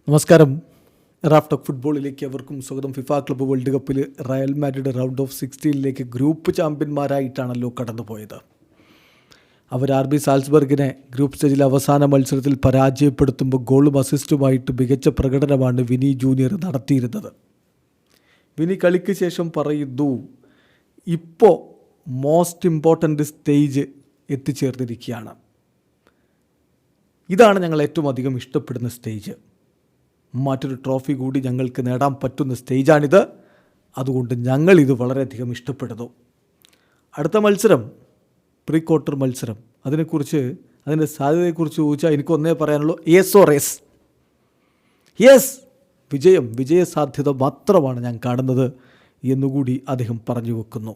നമസ്കാരം. Raf talk ഫുട്ബോളിലേക്ക് അവർക്കും സ്വാഗതം. ഫിഫ ക്ലബ്ബ് വേൾഡ് കപ്പിൽ Real Madrid round of 16 group ചാമ്പ്യന്മാരായിട്ടാണല്ലോ കടന്നുപോയത്. അവർ RB സാൽസ്ബർഗിനെ ഗ്രൂപ്പ് സ്റ്റേജിൽ അവസാന മത്സരത്തിൽ പരാജയപ്പെടുത്തുമ്പോൾ ഗോളും അസിസ്റ്റുമായിട്ട് മികച്ച പ്രകടനമാണ് വിനി ജൂനിയർ നടത്തിയിരുന്നത്. വിനി കളിക്ക് ശേഷം പറയുന്നു, ഇപ്പോൾ മോസ്റ്റ് ഇമ്പോർട്ടൻ്റ് സ്റ്റേജ് എത്തിച്ചേർന്നിരിക്കുകയാണ്. ഇതാണ് ഞങ്ങൾ ഏറ്റവും അധികം ഇഷ്ടപ്പെടുന്ന സ്റ്റേജ്. മറ്റൊരു ട്രോഫി കൂടി ഞങ്ങൾക്ക് നേടാൻ പറ്റുന്ന സ്റ്റേജാണിത്. അതുകൊണ്ട് ഞങ്ങളിത് വളരെയധികം ഇഷ്ടപ്പെടുന്നു. അടുത്ത മത്സരം പ്രീ ക്വാർട്ടർ മത്സരം. അതിൻ്റെ സാധ്യതയെക്കുറിച്ച് ചോദിച്ചാൽ എനിക്കൊന്നേ പറയാനുള്ളൂ, യെസ് ഓർ എസ്. യെസ്, വിജയ സാധ്യത മാത്രമാണ് ഞാൻ കാണുന്നത് എന്നുകൂടി അദ്ദേഹം പറഞ്ഞു വെക്കുന്നു.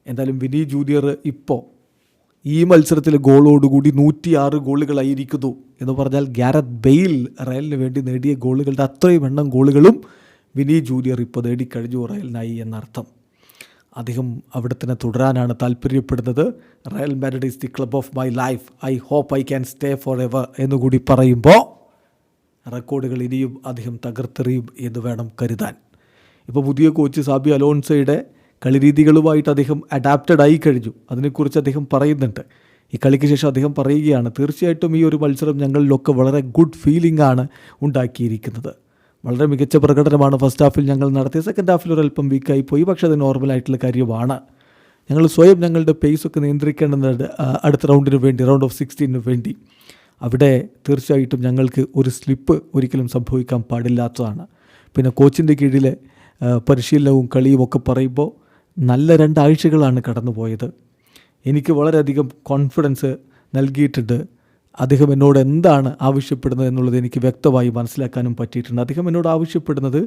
എന്തായാലും വിനി ജൂനിയർ ഇപ്പോൾ ഈ മത്സരത്തിൽ ഗോളോടുകൂടി 106 ഗോളുകളായിരിക്കുന്നു എന്ന് പറഞ്ഞാൽ ഗാരത്ത് ബെയിൽ റയലിന് വേണ്ടി നേടിയ ഗോളുകളുടെ അത്രയും എണ്ണം ഗോളുകളും വിനി ജൂനിയർ ഇപ്പോൾ നേടിക്കഴിഞ്ഞു റയലിനായി എന്നർത്ഥം. അദ്ദേഹം അവിടെ തന്നെ തുടരാനാണ് താല്പര്യപ്പെടുന്നത്. Real Madrid is the club of my life, I hope I can stay forever എന്നുകൂടി പറയുമ്പോൾ റെക്കോർഡുകൾ ഇനിയും അദ്ദേഹം തകർത്തെറിയും എന്ന് വേണം കരുതാൻ. ഇപ്പോൾ പുതിയ കോച്ച് സാബി അലോൺസോയുടെ കളിരീതികളുമായിട്ട് അദ്ദേഹം അഡാപ്റ്റഡ് ആയി കഴിഞ്ഞു. അതിനെക്കുറിച്ച് അദ്ദേഹം പറയുന്നുണ്ട്. ഈ കളിക്ക് ശേഷം അദ്ദേഹം പറയുകയാണ്, തീർച്ചയായിട്ടും ഈ ഒരു മത്സരം ഞങ്ങളിലൊക്കെ വളരെ ഗുഡ് ഫീലിംഗ് ആണ് ഉണ്ടാക്കിയിരിക്കുന്നത്. വളരെ മികച്ച പ്രകടനമാണ് ഫസ്റ്റ് ഹാഫിൽ ഞങ്ങൾ നടത്തിയത്. സെക്കൻഡ് ഹാഫിൽ ഒരല്പം വീക്കായി പോയി, പക്ഷേ അത് നോർമലായിട്ടുള്ള കാര്യമാണ്. ഞങ്ങൾ സ്വയം ഞങ്ങളുടെ പേസൊക്കെ നിയന്ത്രിക്കേണ്ടതുണ്ട് അടുത്ത റൗണ്ടിന് വേണ്ടി, റൗണ്ട് ഓഫ് 16 വേണ്ടി. അവിടെ തീർച്ചയായിട്ടും ഞങ്ങൾക്ക് ഒരു സ്ലിപ്പ് ഒരിക്കലും സംഭവിക്കാൻ പാടില്ലാത്തതാണ്. പിന്നെ കോച്ചിൻ്റെ കീഴിലെ പരിശീലനവും കളിയും ഒക്കെ പറയുമ്പോൾ നല്ല 2 ആഴ്ചകളാണ് കടന്നുപോയത്. എനിക്ക് വളരെയധികം കോൺഫിഡൻസ് നൽകിയിട്ടുണ്ട്. അദ്ദേഹം എന്നോട് എന്താണ് ആവശ്യപ്പെടുന്നത് എന്നുള്ളത് എനിക്ക് വ്യക്തമായി മനസ്സിലാക്കാനും പറ്റിയിട്ടുണ്ട്. അദ്ദേഹം എന്നോട് ആവശ്യപ്പെടുന്നത്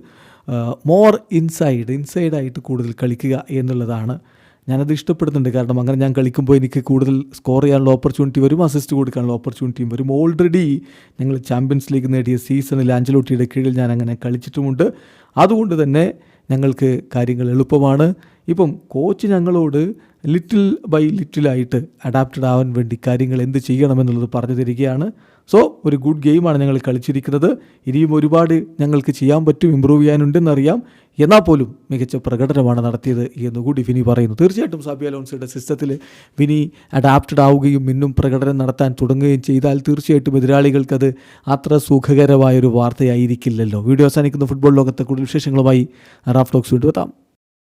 മോർ ഇൻസൈഡായിട്ട് കൂടുതൽ കളിക്കുക എന്നുള്ളതാണ്. ഞാനത് ഇഷ്ടപ്പെടുന്നുണ്ട്. കാരണം അങ്ങനെ ഞാൻ കളിക്കുമ്പോൾ എനിക്ക് കൂടുതൽ സ്കോർ ചെയ്യാനുള്ള ഓപ്പർച്യൂണിറ്റി വരും, അസിസ്റ്റ് കൊടുക്കാനുള്ള ഓപ്പർച്യൂണിറ്റിയും വരും. ഓൾറെഡി ഞങ്ങൾ ചാമ്പ്യൻസ് ലീഗ് നേടിയ സീസണിൽ ആഞ്ചലോട്ടിയുടെ കീഴിൽ ഞാൻ അങ്ങനെ കളിച്ചിട്ടുമുണ്ട്. അതുകൊണ്ട് തന്നെ ഞങ്ങൾക്ക് കാര്യങ്ങൾ എളുപ്പമാണ്. ഇപ്പം കോച്ച് ഞങ്ങളോട് ലിറ്റിൽ ബൈ ലിറ്റിലായിട്ട് അഡാപ്റ്റഡ് ആവാൻ വേണ്ടി കാര്യങ്ങൾ എന്ത് ചെയ്യണമെന്നുള്ളത് പറഞ്ഞു തരികയാണ്. സോ ഒരു ഗുഡ് ഗെയിമാണ് ഞങ്ങൾ കളിച്ചിരിക്കുന്നത്. ഇനിയും ഒരുപാട് ഞങ്ങൾക്ക് ചെയ്യാൻ പറ്റും, ഇമ്പ്രൂവ് ചെയ്യാനുണ്ടെന്നറിയാം. എന്നാൽ പോലും മികച്ച പ്രകടനമാണ് നടത്തിയത് എന്നുകൂടി വിനി പറയുന്നു. തീർച്ചയായിട്ടും സാബി അലോൺസോയുടെ സിസ്റ്റത്തിൽ വിനി അഡാപ്റ്റഡ് ആവുകയും ഇന്നും പ്രകടനം നടത്താൻ തുടങ്ങുകയും ചെയ്താൽ തീർച്ചയായിട്ടും എതിരാളികൾക്കത് അത്ര സുഖകരമായൊരു വാർത്തയായിരിക്കില്ലല്ലോ. വീഡിയോ അവസാനിക്കുന്ന ഫുട്ബോൾ ലോകത്തെ കൂടുതൽ വിശേഷങ്ങളുമായി റാഫ് ടോക്സ് വീണ്ടും എത്താം.